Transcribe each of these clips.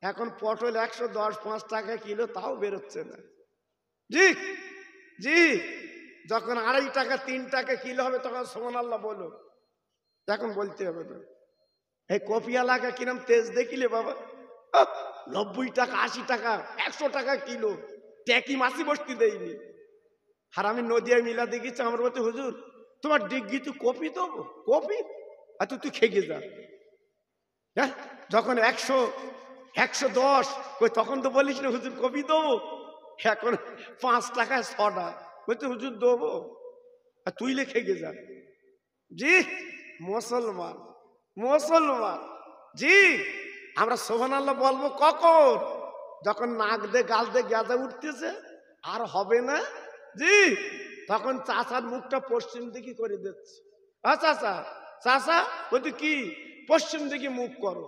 এখন পটল 110 টাকা কিলো, তাও বেরোচ্ছে না। জি জি, যখন 2.5 টাকা 3 টাকা কিলো হবে তখন সুবহানাল্লাহ বলো, এখন বলতে হবে না। এই কপিয়ালাকে কিরম তেজ দেখিলে বাবা, 90 টাকা 80 টাকা 100 টাকা কিলো, ট্যাকি মাছি বসতি দেয়নি। আর আমি নদিয়ায় মিলা দেখেছি, আমার বলতে হুজুর তোমার ডিগ্গি তুই কপি দেবো, কপি আর তুই খেগে যা। হ্যাঁ, যখন 100 110 কই তখন তো বলিস না হুজুর কপি দেবো, এখন 5 টাকায় 6টা বলতে হুজুর দেবো, আর তুই খেগে যা। জি মুসলমান, মুসলমান। জি, আমরা সুবহানাল্লাহ বলবো কখন? যখন নাক দে গাল দে গেজা উঠতেছে আর হবে না। জি, তখন চাচার মুখটা পশ্চিম দিকে করে দিচ্ছে। চাচা চাচা বলতে কি পশ্চিম দিকে মুখ করো।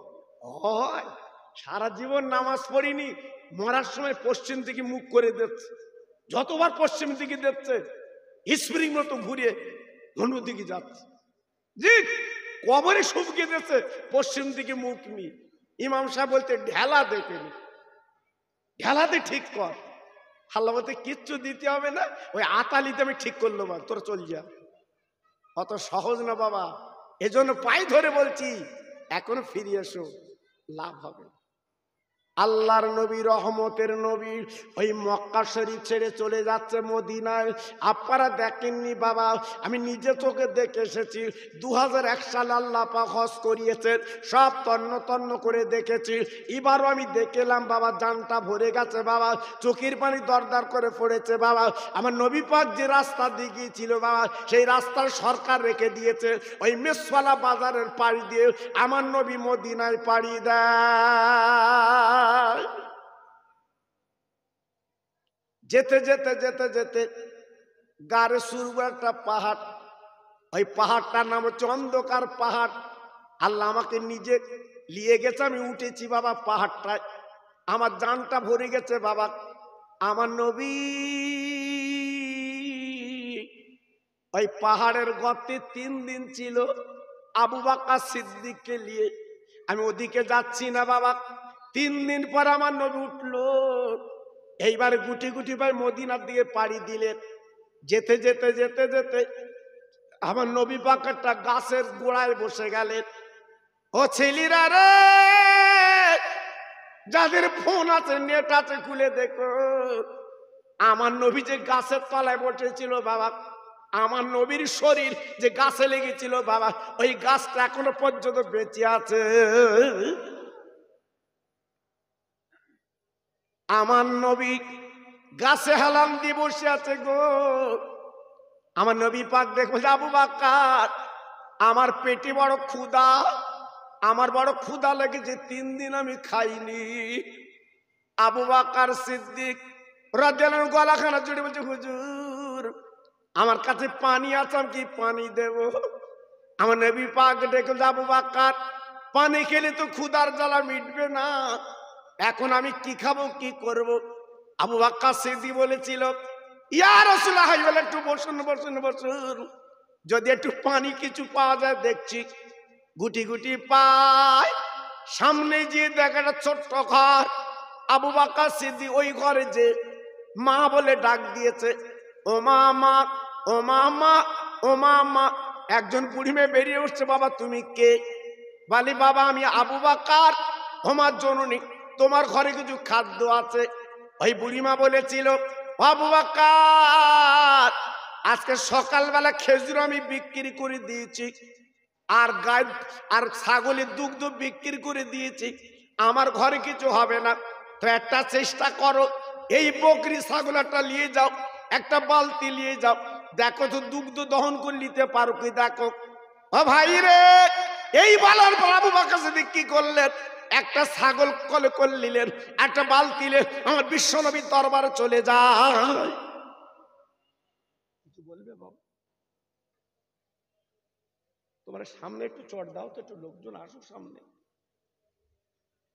হয় সারা জীবন নামাজ পড়িনি, মরার সময় পশ্চিম দিকে মুখ করে দিচ্ছে। যতবার পশ্চিম দিকে দিচ্ছে স্প্রিং মতো ঘুরে অন্যদিকে যাচ্ছে। জি, কবরে শুকিয়ে দিচ্ছে পশ্চিম দিকে মুখ নিয়ে। ইমাম সাহেব বলতে ঢেলা দেখে নি, ঢেলাতে ঠিক কর। আল্লাহ বলতে কিচ্ছু দিতে হবে না, ওই আতালিতে আমি ঠিক করলো বা তোরা চল যা। অত সহজ না বাবা, এজন্য পায়ে ধরে বলছি এখনো ফিরে এসো, লাভ হবে। আল্লাহর নবী রহমতের নবী ওই মক্কা শরীফ ছেড়ে চলে যাচ্ছে মদিনায়। আপনারা দেখেননি বাবা, আমি নিজে চোখে দেখে এসেছি। 2001 সালে আল্লাহ পাক হজ করিয়েছেন, সব তন্ন তন্ন করে দেখেছি। এবারও আমি দেখলাম বাবা, জানটা ভরে গেছে বাবা, চোখের পানি দরদর করে পড়েছে বাবা। আমার নবী পাক যে রাস্তা দিয়ে গিয়েছিল বাবা, সেই রাস্তার সরকার রেখে দিয়েছে। ওই মেসওয়ালা বাজারের পাড়ি দিয়ে আমার নবী মদিনায় পাড়ি দেয়। যেতে যেতে যেতে যেতে গাড়ে শুরু একটা পাহাড়, ওই পাহাড়টার নাম হচ্ছে অন্ধকার পাহাড়। আল্লাহ আমাকে নিজে নিয়ে গেছে, আমি উঠেছি বাবা পাহাড়টায়, আমার জানটা ভরে গেছে বাবা। আমার নবী ওই পাহাড়ের গর্তে 3 দিন ছিল আবু বকর সিদ্দিককে নিয়ে। আমি ওদিকে যাচ্ছি না বাবা। 3 দিন পর আমার নবী উঠলো, এইবার গুটি গুটি ভাই মদিনার দিকে পাড়ি দিলেন। যেতে যেতে যেতে যেতে আমার নবী পাক একটা গাছের গোড়ায় বসে গেলেন। ও ছেলেরা রে, যাদের ফোন আছে নেট আছে খুলে দেখো, আমার নবী যে গাছের তলায় বসেছিল বাবা, আমার নবীর শরীর যে গাছে লেগেছিল বাবা, ওই গাছটা এখনো পর্যন্ত বেঁচে আছে। আমার নবী গাছে হেলান দিয়ে বসে আছে গো। আমার নবী পাক দেখো, আবু বকর আমার পেটে বড় ক্ষুধা, আমার বড় ক্ষুধা লেগেছে, 3 দিন আমি খাইনি। আবু বকর সিদ্দিক রাদিয়াল্লাহু আনহু গলাখানা জুড়ে বলছে, হুজুর আমার কাছে পানি আছে, আমি কি পানি দেব? আমার নবী পাক দেখো, আবু বকর পানি খেলে তো ক্ষুধার জ্বালা মিটবে না, এখন আমি কি খাবো কি করব? আবু বকর সিদ্দিক বলেছিল, ইয়া রাসূলুল্লাহ, একটু বসুন বসুন বসুন, যদি একটু পানি কিছু পাওয়া যায় দেখছি। গুটি গুটি পায়, সামনে গিয়ে দেখা একটা ছোট্ট ঘর। আবু বকর সিদ্দিক ওই ঘরে যে মা বলে ডাক দিয়েছে, ও মা মা, ও মা মা, ও মা মা। একজন বুড়ি মেয়ে বেরিয়ে উঠছে, বাবা তুমি কে? বলি বাবা আমি আবু বকর, তোমার জননী, তোমার ঘরে কিছু খাদ্য আছে। ওই বুড়িমা বলেছিল, আবু বকর আজকে সকালবেলা খেজুর আমি বিক্রি করে দিয়েছি, আর গাই আর ছাগলের দুগ্ধ বিক্রি করে দিয়েছি, আমার ঘরে কিছু হবে না, তো একটা চেষ্টা করো, এই বকরি ছাগলটা নিয়ে যাও, একটা বালতি নিয়ে যাও, দেখো তো দুগ্ধ দহন করে নিতে পারো কি দেখো। ও ভাই রে, এই বলার পর আবু বকর সিদ্দিক কি করলেন, একটা ছাগল কলে করে নিলেন, একটা বালতি নিলেন, আমার বিশ্বনবীর দরবারে চলে যায়। কিছু বলবে বাবা? তোমার সামনে একটু চট দাও তো, একটু লোকজন আসুক সামনে।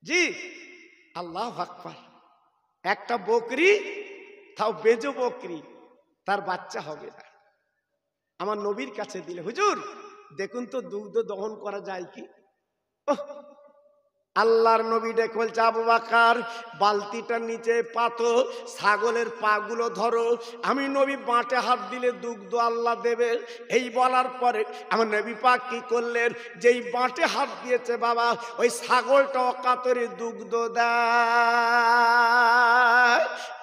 জি, আল্লাহু আকবার। একটা বকরি, তাও বেজো বকরি, তার বাচ্চা হবে না, আমার নবীর কাছে দিলে, হুজুর দেখুন তো দুগ্ধ দহন করা যায় কি। আল্লাহর নবী ডেকে বলছে, আবু বকর বালতিটার নিচে পাতো, ছাগলের পাগুলো ধরো, আমি নবী বাঁটে হাত দিলে দুগ্ধ আল্লাহ দেবে। এই বলার পরে আমার নবী পাক কি করলেন, যেই বাঁটে হাত দিয়েছে বাবা, ওই ছাগলটা অকাতরে দুগ্ধ দেয়।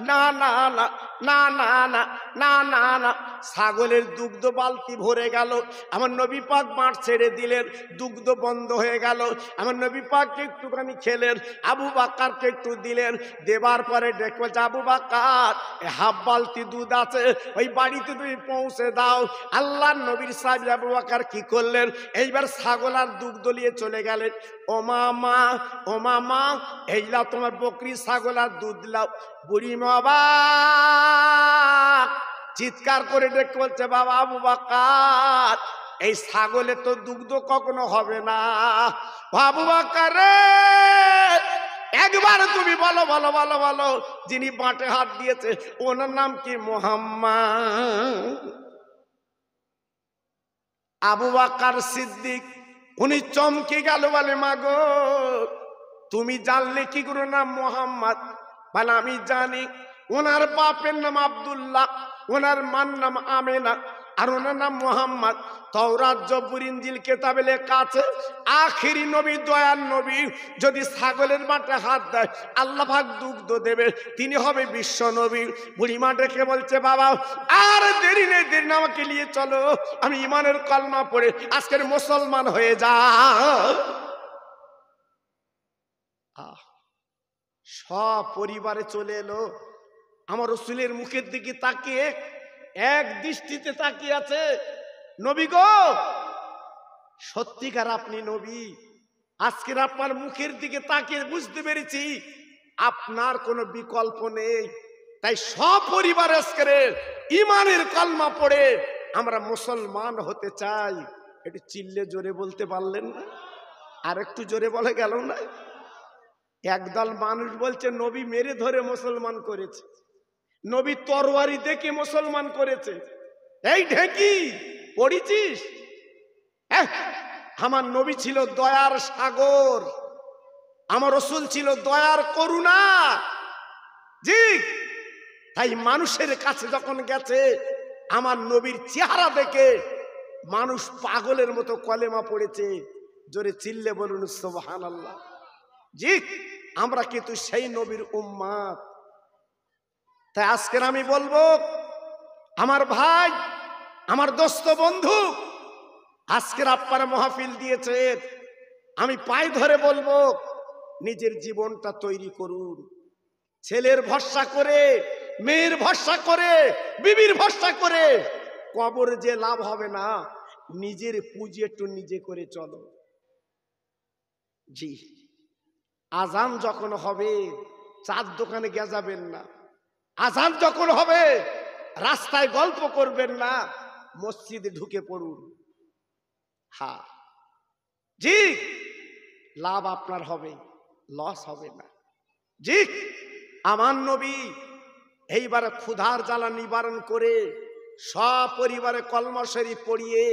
না না না না না না না না না, ছাগলের দুগ্ধ বালতি ভরে গেল। আমার নবী পাক বাঁট ছেড়ে দিলেন, দুগ্ধ বন্ধ হয়ে গেল। আমার নবী পাককে একটুখানি খেলেন, আবু বকরকে একটু দিলেন, দেবার পরে ডেকে বলছে, আবু বকর হাফ বালতি দুধ আছে, ওই বাড়িতে তুমি পৌঁছে দাও। আল্লাহর নবীর সাহেব আবু বকর কি করলেন, এইবার ছাগল আর দুগ্ধ নিয়ে চলে গেলেন। ও মামা, ও মামা, এই লাও তোমার বকরি ছাগল আর দুধ লাও। বুড়ি বাবা চিৎকার করে ডেকে বলছে, বাবা আবু বকর এই ছাগলে তো দুগ্ধ কখনো হবে না। আবু বকর রে, একবার তুমি বলো বলো বলো বলো, যিনি বাঁটে হাত দিয়েছে ওনার নাম কি? মুহাম্মদ। আবু বকর সিদ্দিক উনি চমকে গেল, বলে মাগো তুমি জানলে কি করে নাম মুহাম্মদ? বলে আমি জানি, ওনার বাপের নাম আব্দুল্লাহ, ওনার মার নাম আমেনা, আর ওনার নাম মুহাম্মদ। তাওরাত জবুর ইনজিল কিতাবে লেখা আছে, আখেরি নবী দয়ার নবী যদি ছাগলের বাটে হাত দেয় আল্লাহ পাক দুগ্ধ দেবে, তিনি হবে বিশ্ব নবী। বুড়িমা ডেকে বলছে, বাবা আর দেরি নেই, দেরি না, আমাকে নিয়ে চলো, আমি ইমানের কলমা পড়ে আজকের মুসলমান হয়ে যা। সব পরিবারে চলে এলো, আমার রাসূলের মুখের দিকে তাকিয়ে এক দৃষ্টিতে তাকিয়ে আছে। নবী গো, সত্যিকার আপনি নবী। আজকের আপনার মুখের দিকে তাকিয়ে বুঝতে পেরেছি আপনার কোনো বিকল্প নেই। তাই সব পরিবার আজকের ইমানের কলমা পড়ে আমরা মুসলমান হতে চাই। একটু চিল্লে জোরে বলতে পারলেন না? আর একটু জোরে বলে গেল না? একদল মানুষ বলছে নবী মেরে ধরে মুসলমান করেছে, নবী তরবারি দেখে মুসলমান করেছে। এই ঢেকি পড়েছিস? আমার নবী ছিল দয়ার সাগর, আমার রাসূল ছিল দয়ার করুণা। জি, তাই মানুষের কাছে যখন গেছে আমার নবীর চেহারা দেখে মানুষ পাগলের মতো কলেমা পড়েছে। জোরে চিল্লে বলুন সুবহানাল্লাহ। জি, আমরা কিন্তু সেই নবীর উম্মত। তাই আজকের আমি বলবো, আমার ভাই, আমার দোস্ত বন্ধু, আজকের আপনারা মাহফিল দিয়েছেন, আমি পায়ে ধরে বলবো নিজের জীবনটা তৈরি করুন। ছেলের ভরসা করে, মেয়ের ভরসা করে, বিবির ভরসা করে কবরে যে লাভ হবে না, নিজের পুঁজি একটু নিজে করে চলো। জি, আজান যখন হবে চার দোকানে গেজাবেন না, আজান যখন হবে রাস্তায় গল্প করবেন না, মসজিদে ঢুকে পড়ুন। হ্যাঁ জি, লাভ আপনার হবে, লস হবে না। জি, আমার নবী এইবার ক্ষুধার জ্বালা নিবারণ করে সব পরিবারে কলমা শরীফ পড়িয়ে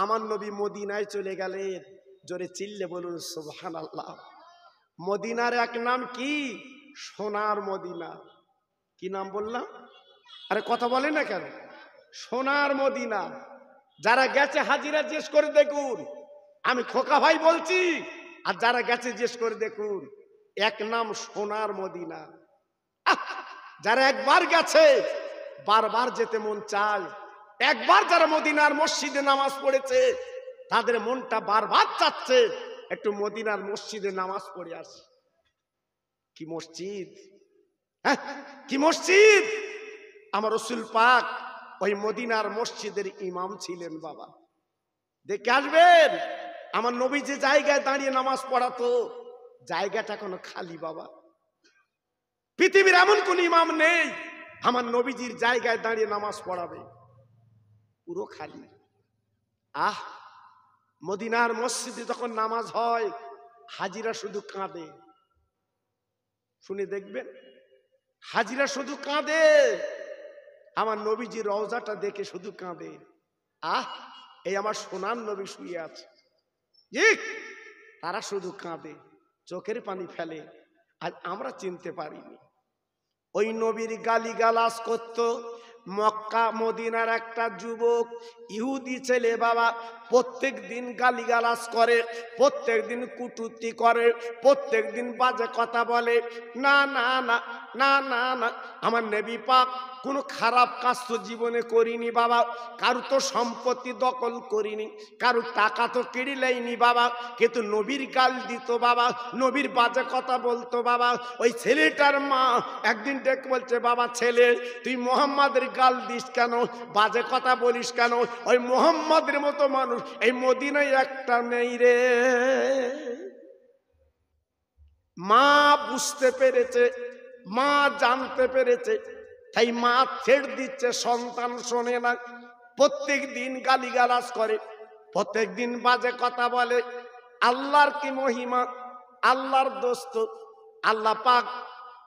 আমার নবী মদিনায় চলে গেলেন। জোরে চিল্লে বলুন সুবহানাল্লাহ। মদিনার এক নাম কি? সোনার মদিনা। কি নাম বললাম? আরে কথা বলে না কেন? সোনার মদিনা। যারা গেছে হাজিরা জিজ্ঞেস করে দেখুন, আমি খোকা ভাই বলছি, আর যারা গেছে জিজ্ঞেস করে দেখুন, এক নাম সোনার মদিনা। যারা একবার গেছে বারবার যেতে মন চায়। একবার যারা মদিনার মসজিদে নামাজ পড়েছে তাদের মনটা বারবার চাচ্ছে একটু মদিনার মসজিদে নামাজ পড়ে আসি। কি মসজিদ, হ্যাঁ কি মসজিদ! আমার রাসূল পাক ওই মদিনার মসজিদের ইমাম ছিলেন। বাবা দেখে আসবেন, আমার নবী যে জায়গায় দাঁড়িয়ে নামাজ পড়াতো জায়গাটা এখনো খালি। বাবা পৃথিবীর এমন কোন ইমাম নেই আমার নবীজির জায়গায় দাঁড়িয়ে নামাজ পড়াবে, পুরো খালি। মদিনার মসজিদে যখন নামাজ হয় হাজিরা শুধু কাঁদে। শুনে দেখবেন, হাজিরা শুধু কাঁদে, আমার নবীজির রওজাটা দেখে শুধু কাঁদে। এই আমার সোনার নবী শুয়ে আছে, তারা শুধু কাঁদে। চোখের পানি ফেলে। আজ আমরা চিনতে পারিনি। ওই নবীর গালিগালাজ করতো মক্কা মদিনার একটা যুবক ইহুদি ছেলে বাবা, প্রত্যেক দিন গালিগালাজ করে, প্রত্যেক দিন কুটুক্তি করে, প্রত্যেক দিন বাজে কথা বলে। না না না না না না, আমার নবী পাক কোনো খারাপ কাজ তো জীবনে করিনি বাবা, কারো তো সম্পত্তি দখল করিনি, কারো টাকা তো কেড়ে লাইনি বাবা, কিন্তু নবীর গাল দিত বাবা, নবীর বাজে কথা বলতো বাবা। ওই ছেলেটার মা একদিন ডেকে বলছে, বাবা ছেলে তুই মোহাম্মদের গাল দিস কেন, বাজে কথা বলিস কেন? ওই মোহাম্মদের মতো মানুষ এই মদিনায় একটা নেই রে। মা বুঝতে পেরেছে, মা জানতে পেরেছে, তাই মা ছেড় দিচ্ছে, সন্তান শোনে না, প্রত্যেক দিন গালিগালাজ করে, প্রত্যেক দিন বাজে কথা বলে। আল্লাহর কি মহিমা, আল্লাহর দোস্ত, আল্লাহ পাক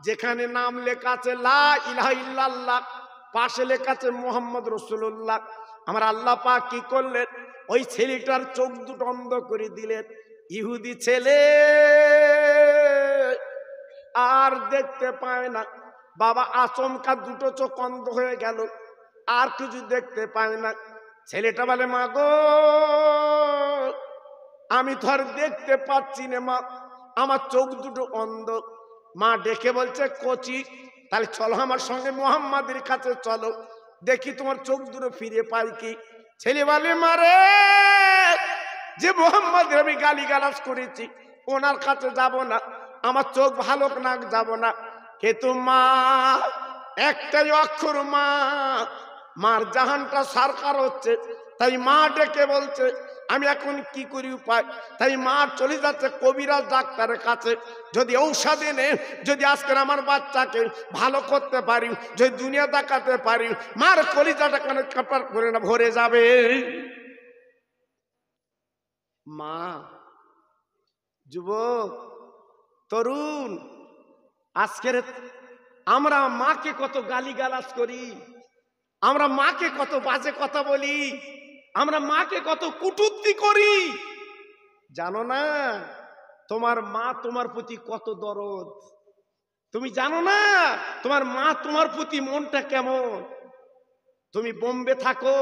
যেখানে নাম লেখা আছে লা ইলাহা ইল্লাল্লাহ, পাশে লেখা আছে মুহাম্মদ রাসূলুল্লাহ, আমার আল্লাহ পাক কি করলেন, ওই ছেলেটার চোখ দুটো অন্ধ করে দিলেন। ইহুদি ছেলে আর দেখতে পায় না বাবা, আচমকা দুটো চোখ অন্ধ হয়ে গেল, আর কিছু দেখতে পায় না। ছেলেটা বলে, মা গো আমি তো আর দেখতে পাচ্ছি না মা, আমার চোখ দুটো অন্ধ। মা ডেকে বলছে, কচি তাহলে চলো আমার সঙ্গে মুহাম্মাদের কাছে চলো, দেখি তোমার চোখ দুটো ফিরে পাই কি। ছেলে বলে, মারে যে মুহাম্মাদের আমি গালিগালাজ করেছি ওনার কাছে যাব না, আমার চোখ ভালো না, যাব না। কিন্তু মা একটাই অক্ষর মা, মার জাহানটা সরকার হচ্ছে, তাই মা ডেকে বলছে আমি এখন কি করি উপায়। তাই মা চলে যাচ্ছে কবিরাজ ডাক্তারের কাছে, যদি ঔষধ এনে যদি আজকের আমার বাচ্চাকে ভালো করতে পারি, যদি দুনিয়া দেখাতে পারি, মার কলিজাটা কানে কাপড় করে না ভরে যাবে। মা, যুবক, তরুণ, আজকের আমরা মাকে কত গালিগালাজ করি, আমরা মাকে কত বাজে কথা বলি, আমরা মাকে কত কটূক্তি করি। জানো না তোমার মা তোমার প্রতি কত দরদ? তুমি জানো না তোমার মা তোমার প্রতি মনটা কেমন? তুমি বোম্বে থাকো,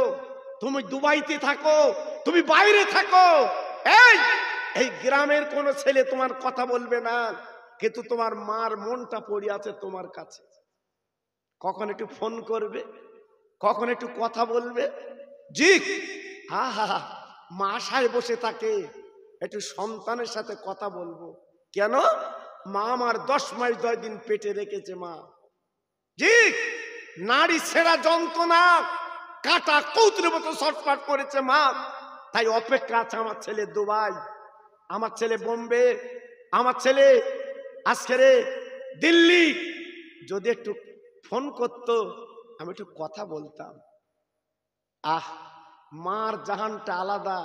তুমি দুবাইতে থাকো, তুমি বাইরে থাকো, এই গ্রামের কোন ছেলে তোমার কথা বলবে না, কিন্তু তোমার মার মনটা পড়ে আছে তোমার কাছে। কখন একটু ফোন করবে, কখন একটু কথা বলবে। জি হা হা, মা আশায় বসে থাকে একটু সন্তানের সাথে কথা বলবো। কেন? মা আমার 10 মাস 10 দিন পেটে রেখেছে মা। জি, নারী ছেঁড়া যন্ত্রণা কাটা কৌতুরের মতো ছটফট করেছে মা, তাই অপেক্ষা আছে আমার ছেলে দুবাই, আমার ছেলে বোম্বে, আমার ছেলে আজকের দিল্লি। যদি একটু ফোন করতো আমি একটু কথা বলতাম। আহ, মার জাহানটা আলাদা,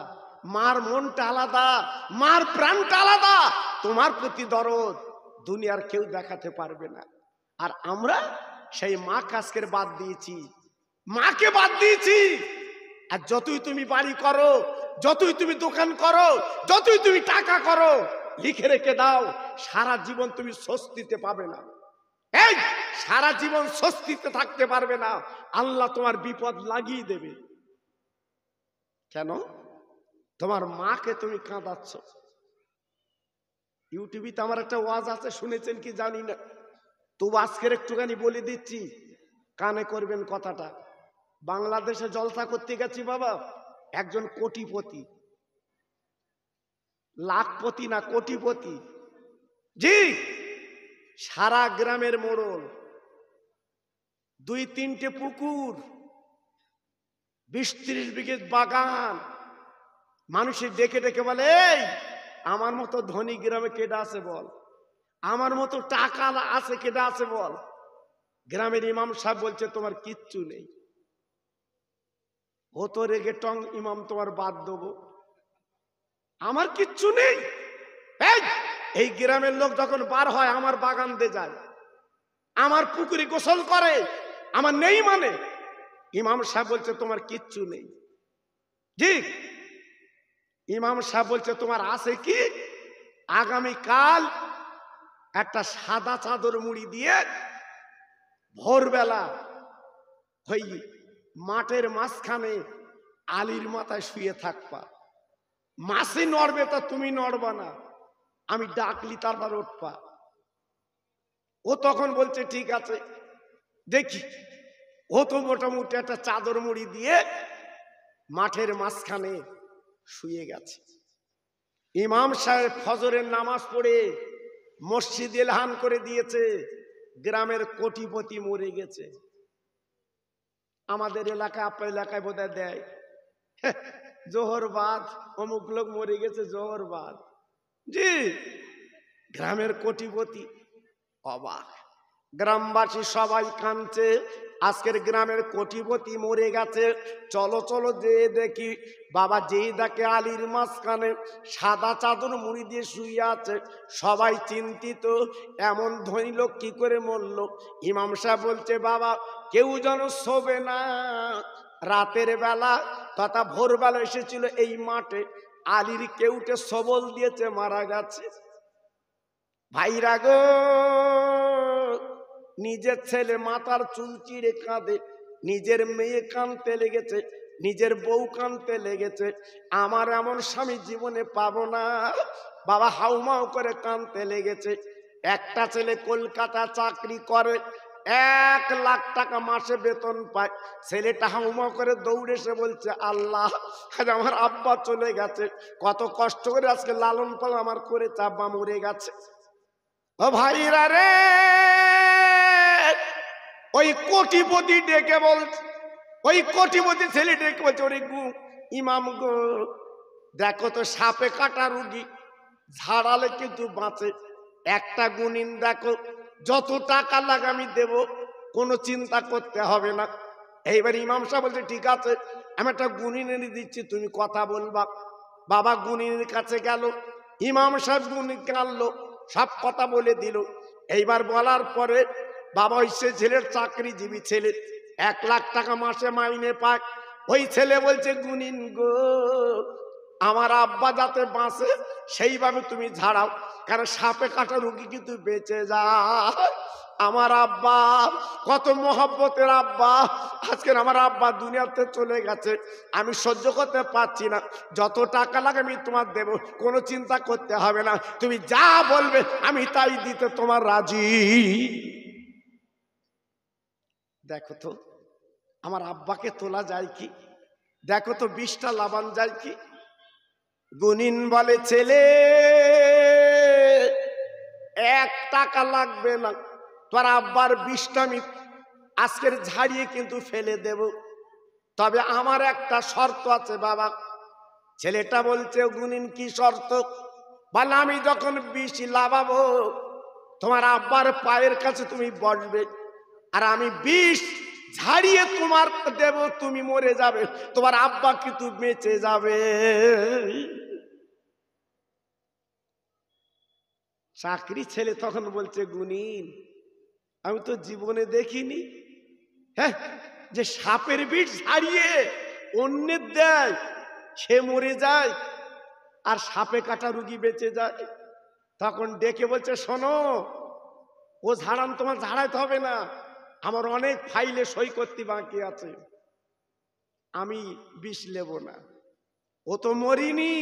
মার মনটা আলাদা, মার প্রাণটা আলাদা। তোমার প্রতি দরদ দুনিয়ার কেউ দেখাতে পারবে না। আর আমরা সেই মা কাজকের বাদ দিয়েছি, মাকে বাদ দিয়েছি। আর যতই তুমি বাড়ি করো, যতই তুমি দোকান করো, যতই তুমি টাকা করো, লিখে রেখে দাও সারা জীবন তুমি স্বস্তিতে পাবে না। এই সারা জীবন স্বস্তিতে থাকতে পারবে না, আল্লাহ তোমার বিপদ লাগিয়ে দেবে। কেন? তোমার মাকে তুমি কাঁদাচ্ছ। ইউটিউবে তো আমার একটা ওয়াজ আছে, শুনেছেন কি জানি না, তবু আজকের একটুখানি বলে দিচ্ছি, কানে করবেন কথাটা। বাংলাদেশে জলসা করতে গেছি বাবা, একজন কোটিপতি, লাখপতি না কোটিপতি, জি, সারা গ্রামের মোড়ল, 2-3টে পুকুর, 20-30 বিঘে বাগান। মানুষের ডেকে ডেকে বলে, এই আমার মতো ধনী গ্রামে কেডা আছে বল, আমার মতো টাকা আছে কেডা আছে বল। গ্রামের ইমাম সাহেব বলছে তোমার কিচ্ছু নেই। ও তো রেগে টং, ইমাম তোমার বাদ দেবো, আমার কিচ্ছু নেই। এই গ্রামের লোক যখন বার হয় আমার বাগান দিয়ে যায়, আমার পুকুরে গোসল করে, আমার নেই মানে। ইমাম সাহেব বলছে তোমার কিচ্ছু নেই। জি, ইমাম সাহেব বলছে তোমার আছে কি? আগামীকাল একটা সাদা চাদর মুড়ি দিয়ে ভোরবেলা ওই মাঠের মাঝখানে আলীর মাথায় শুয়ে থাকবা। মাসি নড়বে তা তুমি নড়বা না, আমি ডাকলি তারপর উঠবা। ও তখন বলছে ঠিক আছে দেখি। ও তো মোটামুটি একটা চাদর মুড়ি দিয়ে মাঠের মাঝখানে শুয়ে গেছে। ইমাম সাহেব ফজরের নামাজ পড়ে মসজিদ এলান করে দিয়েছে, গ্রামের কোটিপতি মরে গেছে। আমাদের এলাকায় আপনার এলাকায় বোধহয় দেয় জোহর বাদ অমুক লোক মরে গেছে জোহর বাদ। জি, গ্রামের কোটিপতি অবাক, গ্রামবাসী সবাই কাঁদছে, আজকের গ্রামের কোটিপতি মরে গেছে। চলো চলো যে দেখি। বাবা যেই দেখে আলীর মাঝখানে সাদা চাদর মুড়ি দিয়ে শুয়ে আছে, সবাই চিন্তিত, এমন ধনী লোক কি করে মরল। ইমাম সাহেব বলছে বাবা কেউ যেন শোবে না। রাতের বেলা তথা ভোরবেলা এসেছিল এই মাঠে, আলীর কেউটে সবল দিয়েছে, মারা গেছে। ভাইরা গো, নিজের ছেলে মাথার চুল চিড়ে কাঁদে, নিজের মেয়ে কাঁদতে লেগেছে, নিজের বউ কাঁদতে লেগেছে, আমার এমন স্বামী জীবনে পাবো না। বাবা হাউমাউ করে কাঁদতে লেগেছে। একটা ছেলে কলকাতা চাকরি করে, 1 লাখ টাকা মাসে বেতন পায়। ছেলেটা হাউমাউ করে দৌড়ে এসে বলছে আল্লাহ আজ আমার আব্বা চলে গেছে, কত কষ্ট করে আজকে লালন পালন আমার করে, আব্বা মরে গেছে। ও ভাইরা রে, ওই কোটিপতি ডেকে বলছে, ওই কোটিপতি ছেলে ডেকে বলছে ওরে ইমাম গো দেখো তো সাপে কাটা রুগী, ঝাড়ালে কিন্তু বাঁচে, একটা গুণিন দেখো, যত টাকা লাগে আমি দেব, কোনো চিন্তা করতে হবে না। এইবার ইমাম সাহেব বলছে ঠিক আছে আমি একটা গুণিন এনে দিচ্ছি, তুমি কথা বলবা। বাবা গুণিনের কাছে গেল, ইমাম সাহেব গুণিনকে আনলো, সব কথা বলে দিল। এইবার বলার পরে বাবা ওই সে ছেলের চাকরিজীবী ছেলে, 1 লাখ টাকা মাসে মাইনে পায়। ওই ছেলে বলছে গুণিন গো আমার আব্বা যাতে বাঁচে সেইভাবে তুমি ঝাড়াও, কারণ সাপে কাটা রুগী কিন্তু বেঁচে যায়। আমার আব্বা কত মহব্বতের আব্বা, আজকের আমার আব্বা দুনিয়াতে চলে গেছে, আমি সহ্য করতে পারছি না, যত টাকা লাগে আমি তোমার দেব, কোনো চিন্তা করতে হবে না, তুমি যা বলবে আমি তাই দিতে তোমার রাজি। দেখো তো আমার আব্বাকে তোলা যায় কি, দেখো তো 20টা লাবান যায় কি। গুনিন বলে ছেলে 1 টাকা লাগবে না, তোর আব্বার 20টা আমি আজকের ঝাড়িয়ে কিন্তু ফেলে দেব, তবে আমার একটা শর্ত আছে বাবা। ছেলেটা বলছে গুনিন কি শর্ত? বলে আমি যখন 20 লাভাবো তোমার আব্বার পায়ের কাছে তুমি বসবে, আর আমি 20 ঝাড়িয়ে তোমার দেব, তুমি মরে যাবে, তোমার আব্বা কিন্তু বেঁচে যাবে। চাকরি ছেলে তখন বলছে গুনিন আমি তো জীবনে দেখিনি, হ্যাঁ, যে সাপের বিষ ঝাড়িয়ে অন্যের দেয় সে মরে যায় আর সাপে কাটা রুগী বেঁচে যায়। তখন ডেকে বলছে শোনো, ও ঝাড়ান তোমার ঝাড়াইতে হবে না, আমার অনেক ফাইলে সই করতে বাকি আছে, আমি বিষ নেব না। ও তো মরিনি,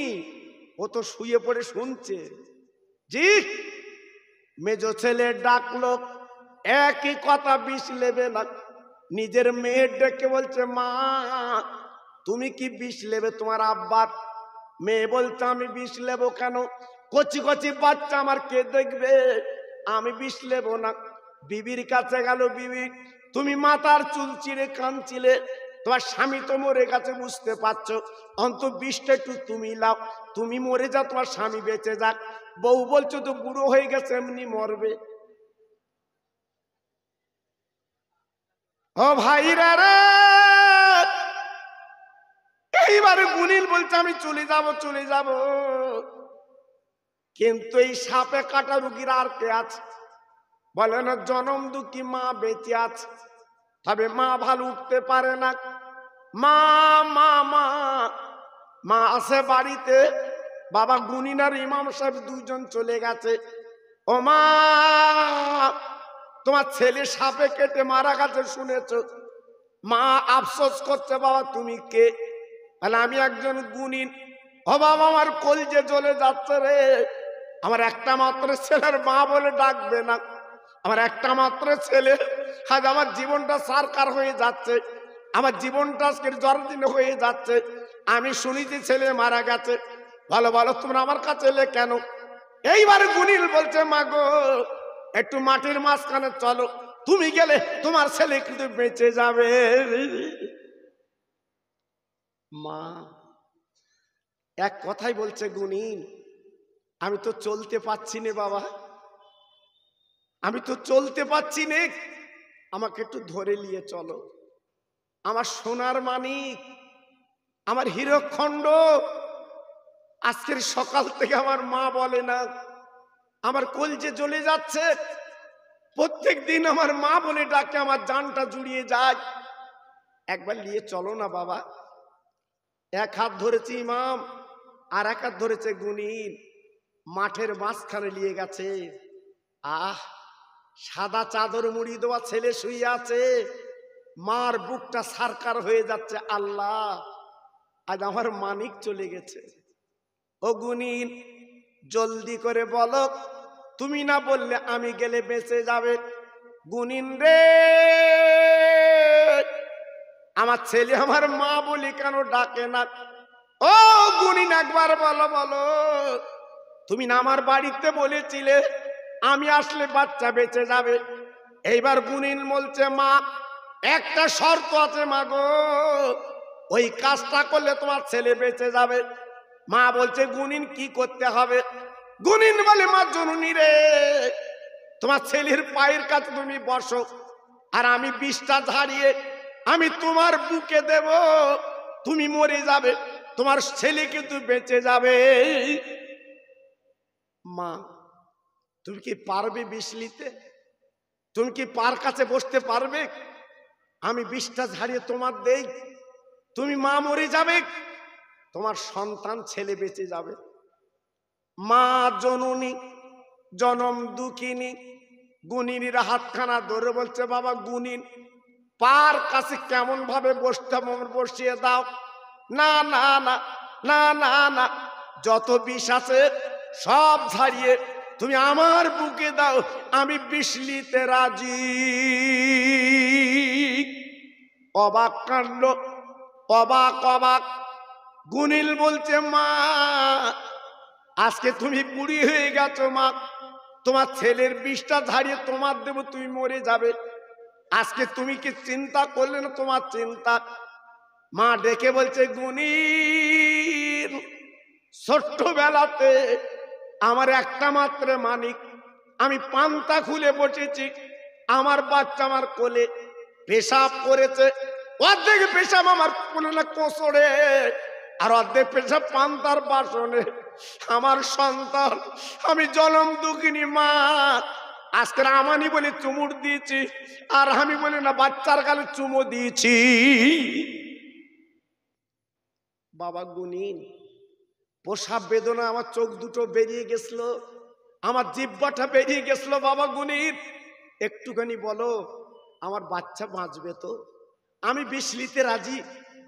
ও তো শুয়ে পড়ে শুনছে। জি, মেজো ছেলে ডাকলো, একই কথা, বিষ নেবে না। নিজের মেয়ের ডেকে বলছে মা তুমি কি বিষ নেবে তোমার আব্বার? মেয়ে বলছে আমি বিষ নেবো কেন, কচি কচি বাচ্চা আমার কে দেখবে, আমি বিষ নেবো না। বিবির কাছে গেল, বিবি তুমি মাথার চুল চিড়ে কাঁদছিলে, তোমার স্বামী তো মরে গেছে বুঝতে পারছো, অন্তত বিষটা একটু তুমি লাও, তুমি মরে যাও তোমার স্বামী বেঁচে যাক। বউ বলছো তো বুড়ো হয়ে গেছে এমনি মরবে। ও ভাইরা রে, এইবারে গুনিন বলছে আমি চলে যাব চলে যাব, কিন্তু এই সাপে কাটা রুগীর আর কে আছে? বলে না জনম দুঃখী মা বেঁচে আছে, তবে মা ভালো উঠতে পারে না। মা মা মা মা আছে বাড়িতে, বাবা গুনিন আর ইমাম সাহেব দুইজন চলে গেছে। ও মা, তোমার ছেলে সাপে কেটে মারা গেছে শুনেছ? মা আফসোস করছে, বাবা তুমি কে? তাহলে আমি একজন গুণিন। ও বাবা, আমার কলজে জ্বলে যাচ্ছে রে। আমার একটা মাত্র ছেলের মা বলে ডাকবে না। আমার একটা মাত্র ছেলে, আজ আমার জীবনটা সারকার হয়ে যাচ্ছে, আমার জীবনটা আজকের জন্মদিন হয়ে যাচ্ছে। আমি শুনেছি ছেলে মারা গেছে। ভালো ভালো, তোমরা আমার কাছে এলে কেন? এইবার গুনিল বলছে, মা গো, একটু মাটির মাঝখানে চলো, তুমি গেলে তোমার ছেলে কিন্তু বেঁচে যাবে। মা এক কথাই বলছে, গুনিন আমি তো চলতে পাচ্ছি না বাবা, আমি তো চলতে পাচ্ছি না, আমাকে একটু ধরে নিয়ে চলো। আমার সোনার মানিক, আমার হীরকখণ্ড, আজকের সকাল থেকে আমার মা বলে না, আমার কলজে জ্বলে যাচ্ছে। প্রত্যেক দিন আমার মা বলে ডাকে, আমার জানটা জুড়িয়ে যায়। একবার নিয়ে চলো না বাবা। এক হাত ধরেছে ইমাম, আর এক হাত ধরেছে গুনিন, মাঠের মাঝখানে নিয়ে গেছে। আহ, সাদা চাদর মুড়ি দেওয়া ছেলে শুয়ে আছে, মার বুকটা সারকার হয়ে যাচ্ছে। আল্লাহ, আজ আমার মানিক চলে গেছে। ও গুনিন, জলদি করে বলো, তুমি না বললে আমি গেলে বেঁচে যাবে। গুনিন রে, আমার ছেলে আমার মা বলি কেন ডাকে না? ও গুনিন, একবার বলো বলো, তুমি না আমার বাড়িতে বলেছিলে আমি আসলে বাচ্চা বেঁচে যাবে। এইবার গুনিন বলছে, মা একটা শর্ত আছে মা গো, ওই কাজটা করলে তোমার ছেলে বেঁচে যাবে। মা বলছে, গুনিন কি করতে হবে? গুনিন বলে, মা জননী রে, তোমার ছেলের পায়ের কাছে তুমি বসো, আর আমি বিষটা ঝাড়িয়ে আমি তোমার বুকে দেব, তুমি মরে যাবে, তোমার ছেলে কিন্তু বেঁচে যাবে। মা তুমি কি পারবে বিষ নিতে? তুমি কি পার কাছে বসতে পারবে? আমি বিষটা ঝাড়িয়ে তোমার দেই, তুমি মা মরে যাবে, তোমার সন্তান ছেলে বেঁচে যাবে। মা জননী জনম দুঃখিনী গুনিনীর হাতখানা ধরে বলছে, বাবা গুনিন, পার কাছে কেমন ভাবে বসতে বসিয়ে দাও। না না না না না না, যত বিষ আছে সব ঝাড়িয়ে তুমি আমার বুকে দাও, আমি বিষ নিতে রাজি। অবাক কাণ্ড, অবাক অবাক। গুনিল বলছে, মা আজকে তুমি বুড়ি হয়ে গেছো মা, তোমার ছেলের বিষটা ঝাড়িয়ে তোমার দেব, তুমি মরে যাবে। আজকে তুমি কি চিন্তা করলে না? তোমার চিন্তা। মা ডেকে বলছে, গুনিন, ছোট্টবেলাতে আমার একটা মাত্র মানিক, আমি পান্তা খুলে বসেছি, আমার বাচ্চা আমার কোলে পেশাব করেছে, অর্ধেক পেশাব আমার কোলে না কোসরে, আর অর্ধেক পেশাব পান্তার বাসনে। আমার সন্তান, আমি জনম দুঃখিনী মা, আজকের আমানি বলে চুমুর দিয়েছি, আর আমি বলি না বাচ্চার গালে চুমো দিয়েছি। বাবা গুনিন, প্রসাব বেদনা আমার চোখ দুটো বেরিয়ে গেছিল, আমার জিহ্বাটা বেরিয়ে গেছিল। বাবা গুনিন, একটুখানি বলো, আমার বাচ্চা বাঁচবে তো? আমি বিষ নিতে রাজি,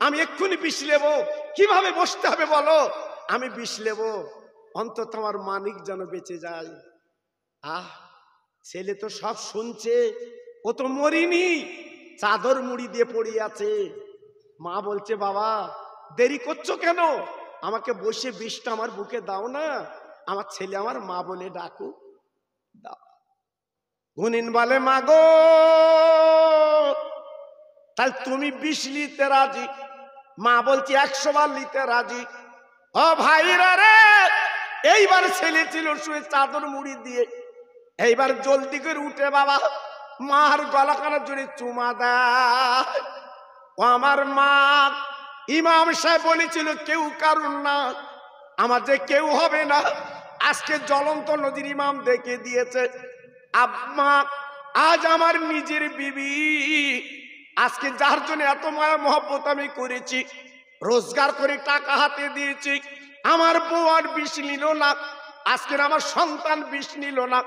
আমি এক্ষুনি বিষ নেবো। কিভাবে বসতে হবে বলো, আমি বিষ নেবো, অন্তত আমার মানিক যেন বেঁচে যায়। আহ, ছেলে তো সব শুনছে, ও তো মরিনি, চাদর মুড়ি দিয়ে পড়ে আছে। মা বলছে, বাবা দেরি করছো কেন? আমাকে বসে বিষটা আমার বুকে দাও না, আমার ছেলে আমার মা বলে ডাকু। দাও। গুনিন বলে, মা গো, তাই তুমি বিষ নিতে রাজি? মা বলছি 100 বার নিতে রাজি। ও ভাইরা রে, এইবার ছেলে ছিল শুয়ে চাদর মুড়ি দিয়ে, এইবার জলদি করে উঠে বাবা মার গলাখানা জুড়ে চুমা দেয়। ও আমার মা, ইমাম সাহেব বলেছিল কেউ কারণ না, আমার যে কেউ হবে না, আজকে জ্বলন্ত নদীর ইমাম দেখে দিয়েছে। আম্মা, আজ আমার নিজের বিবি, আজকে যার জন্য এত মায়া মহব্বত আমি করেছি, রোজগার করে টাকা হাতে দিয়েছি, আমার বউ আর বিষ নিল না, আজকের আমার সন্তান বিষ নিল না,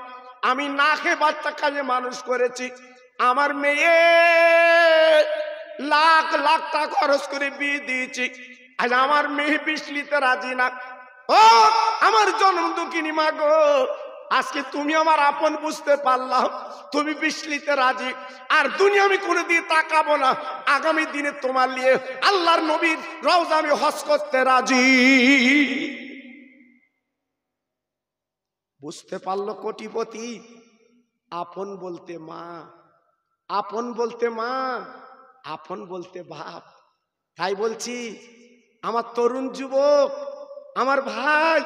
আমি না খেয়ে বাচ্চা কাজে মানুষ করেছি। আমার মেয়ে লাখ লাখ টাকা খরচ করে বিয়ে দিয়েছি, আজ আমার মেয়ে বিষ নিতে রাজি না। ও আমার জন্ম দুঃখিনী মা গো, আজকে তুমি আমার আপন বুঝতে পারলাম, তুমি বিষ নিতে রাজি। আর দুনিয়া আমি কোনো দিয়ে তাকাবো না, আগামী দিনে তোমার নিয়ে আল্লাহর নবীর রওজা আমি হজ করতে রাজি। বুঝতে পারলো কোটিপতি, আপন বলতে মা, আপন বলতে মা, আপন বলতে বাপ। তাই বলছি আমার তরুণ যুবক, আমার ভাই,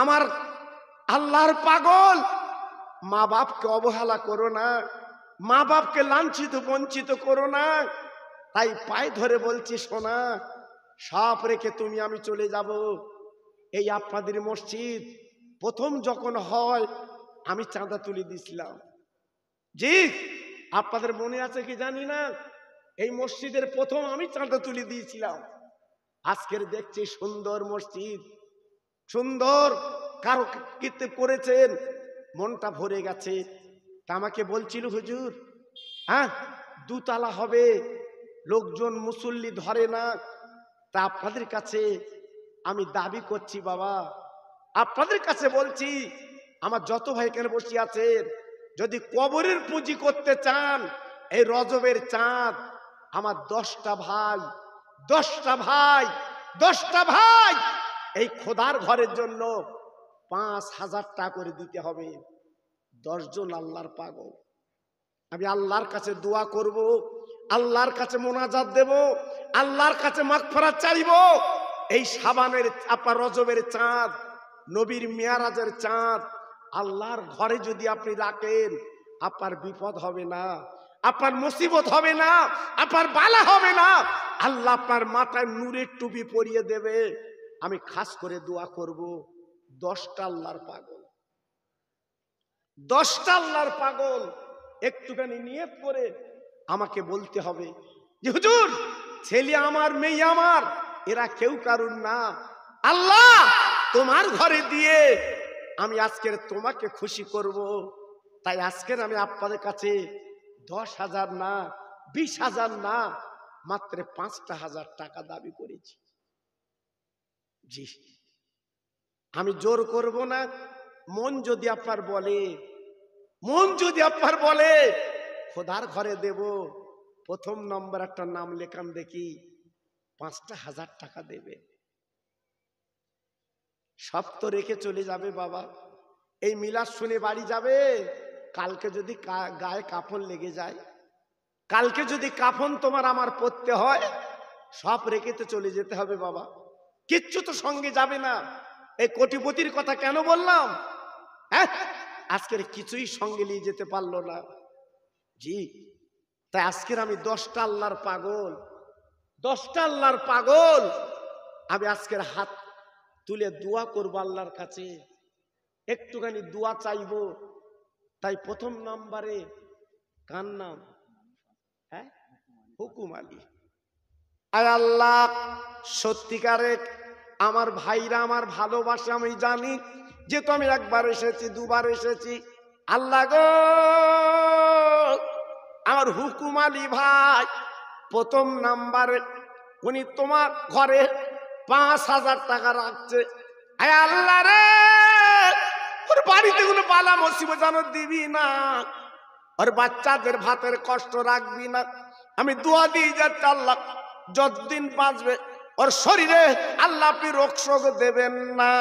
আমার আল্লাহর পাগল, মা বাপকে অবহেলা করো না, মা বাপকে লাঞ্ছিত বঞ্চিত করো না। তাই পায়ে ধরে বলছি শোনা, সব রেখে তুমি আমি চলে যাব। এই আপনাদের মসজিদ প্রথম যখন হয় আমি চাঁদা তুলে দিয়েছিলাম। জি, আপনাদের মনে আছে কি জানি না, এই মসজিদের প্রথম আমি চাঁদা তুলে দিয়েছিলাম। আজকের দেখছি সুন্দর মসজিদ, সুন্দর কারো কীর্তি করেছেন, মনটা ভরে গেছে। তা আমাকে বলছিল হুজুর, হ্যাঁ দুতলা হবে, লোকজন মুসল্লি ধরে না। তা আপনাদের কাছে আমি দাবি করছি বাবা, আপনাদের কাছে বলছি, আমার যত ভাই এখানে বসে আছেন, যদি কবরের পুঁজি করতে চান, এই রজবের চাঁদ আমার 10টা ভাই, 10টা ভাই, 10টা ভাই এই খোদার ঘরের জন্য 5,000 টাকা করে দিতে হবে। 10 জন আল্লাহর পাগল। আমি আল্লাহর কাছে দোয়া করব, আল্লাহর কাছে মোনাজাত দেব, আল্লাহর কাছে মাগফিরাত চাইব। এই শাবানের আপনার রজবের চাঁদ, নবীর মেয়ারাজের চাঁদ আল্লাহর ঘরে যদি আপনি রাখেন, আপনার বিপদ হবে না, আপনার মুসিবত হবে না, আপনার বালা হবে না। আল্লাহ আপনার মাথায় নূরের টুপি পরিয়ে দেবে। আমি খাস করে দোয়া করব, 10টা আল্লাহর পাগল, 10টা আল্লাহর পাগল একটুখানি নিয়ত করে আমাকে বলতে হবে যে হুজুর, ছেলে আমার, মেয়ে আমার, এরা কেউ কারুর না, আল্লাহ তোমার ঘরে দিয়ে আমি আজকের তোমাকে খুশি করব। তাই আজকের আমি আপনাদের কাছে 10,000 না, 20,000 না, মাত্র 5,000 টাকা দাবি করেছি। জি, আমি জোর করব না। মন যদি আপনার বলে, মন যদি আপনার বলে খোদার ঘরে দেব, প্রথম নম্বর একটা নাম লেখান দেখি, 5,000 টাকা দেবে। সব তো রেখে চলে যাবে বাবা, এই মিলাদ শুনে বাড়ি যাবে। কালকে যদি গায়ে কাফন লেগে যায়, কালকে যদি কাফন তোমার আমার পরতে হয়, সব রেখে তো চলে যেতে হবে বাবা, কিচ্ছু তো সঙ্গে যাবে না। এই কোটিপতির কথা কেন বললাম? হ্যাঁ, আজকের কিছুই সঙ্গে নিয়ে যেতে পারলো না। জি, তাই আজকের আমি 10টা আল্লাহর পাগল, 10টা আল্লাহর পাগল, আমি আজকের হাত তুলে দোয়া করবো আল্লাহর কাছে, একটুখানি দোয়া চাইবো। তাই প্রথম নাম্বারে কার নাম? হ্যাঁ, হুকুম আলী। আয় আল্লাহ, সত্যিকারে আমার ভাইরা আমার ভালোবাসে, আমি জানি, যেহেতু আমি একবার এসেছি, দুবার এসেছি। আল্লাহ গো, আমার হুকুম আলী ভাই প্রথম নাম্বারে, উনি তোমার ঘরে 5,000 টাকা রাখছে। আয় আল্লাহ রে, ওর বাড়িতে কোনো বালা মুসিবত যেন দিবি না, ওর বাচ্চাদের ভাতের কষ্ট রাখবি না। আমি দোয়া দিয়ে যাচ্ছি, আল্লাহ যতদিন বাঁচবে ওর শরীরে আল্লাহ আপনি রোগ শোক দেবেন না।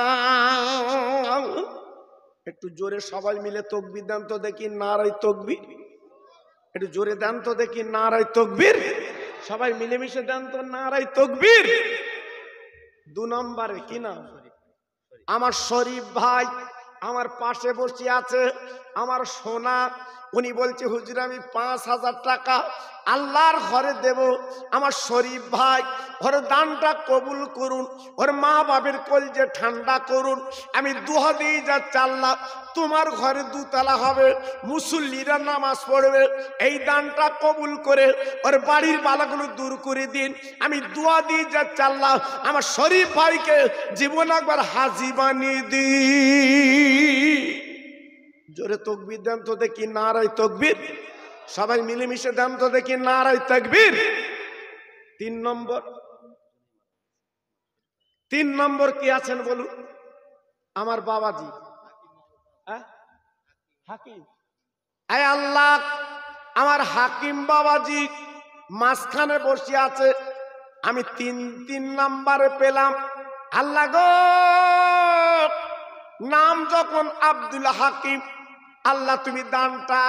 একটু জোরে সবাই মিলে তাকবীর দেন তো দেখি, নারায়ে তাকবীর। একটু জোরে দেন তো দেখি, নারায়ে তাকবীর। সবাই মিলেমিশে দেন তো, নারায়ে তাকবীর। 2 নম্বরে কি নাম? আমার শরীফ ভাই আমার পাশে বসে আছে, আমার সোনা। উনি বলছে হুজুর আমি 5,000 টাকা আল্লাহর ঘরে দেব। আমার শরীফ ভাই, ওর দানটা কবুল করুন, ওর মা বাবের কলজে ঠান্ডা করুন। আমি দোয়া দিয়ে যাচ্ছি, আল্লাহ তোমার ঘরে 2 তলা হবে, মুসল্লিরা নামাজ পড়বে, এই দানটা কবুল করে ওর বাড়ির বালাগুলো দূর করে দিন। আমি দোয়া দিয়ে যাচ্ছি, আল্লাহ আমার শরীফ ভাইকে জীবন একবার হাজি বানিয়ে দিন। জোরে তকবীর দেন তো দেখি, নারায়ে তকবীর। সবাই মিলেমিশে দেন তো দেখি, নারায়ে তাকবীর। 3 নম্বর কি আছেন বলুন? আমার বাবাজি হাকিম। আয় আল্লাহ, আমার হাকিম বাবাজি মাঝখানে বসে আছে, আমি 3 নম্বরে পেলাম। আল্লাহ গো, নাম যখন আব্দুল হাকিম, আল্লাহ তুমি দানটা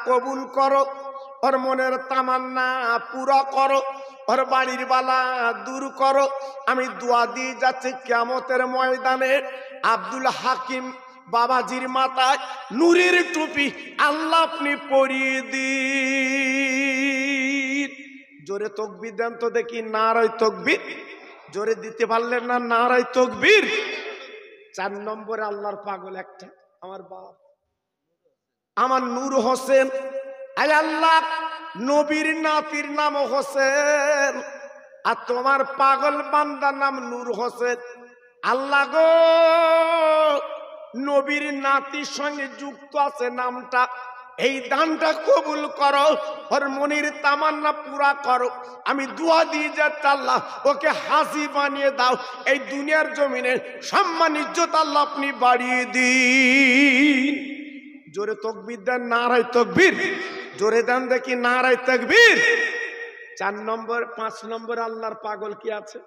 কবুল করো, ওর মনের তামান্না পুরা করো, ওর বাড়ির বালা দূর করো। আমি দোয়া দিয়ে যাচ্ছি কিয়ামতের ময়দানে আব্দুল হাকিম বাবাজির মাথায় নূরের টুপি আল্লাহ আপনি পরিয়ে দিন। জোরে তাকবীর দেন তো দেখি, নারায়ে তাকবীর। জোরে দিতে পারলেন না, নারায়ে তাকবীর। 4 নম্বরে আল্লাহর পাগল একটা, আমার বাপ, আমার নূর হোসেন। আয় আল্লাহ, নবীর নাতির নাম হোসেন, আর তোমার পাগল বান্দার নাম নূর হোসেন। আল্লাহ গো, নবীর নাতির সঙ্গে যুক্ত আছে নামটা, এই দানটা কবুল করো, ওর মনির তামান্না পুরা করো। আমি দোয়া দিয়ে যাচ্ছি আল্লাহ ওকে হাসি বানিয়ে দাও, এই দুনিয়ার জমিনে সম্মান ইজ্জত আল্লাহ আপনি বাড়িয়ে দিন। জোরে তাকবীর দেন, নারায়ে তাকবীর। জোরে দেন দেখি, নারায়ে তাকবীর। 4 নম্বর 5 নম্বর আল্লাহর পাগল কি আছে?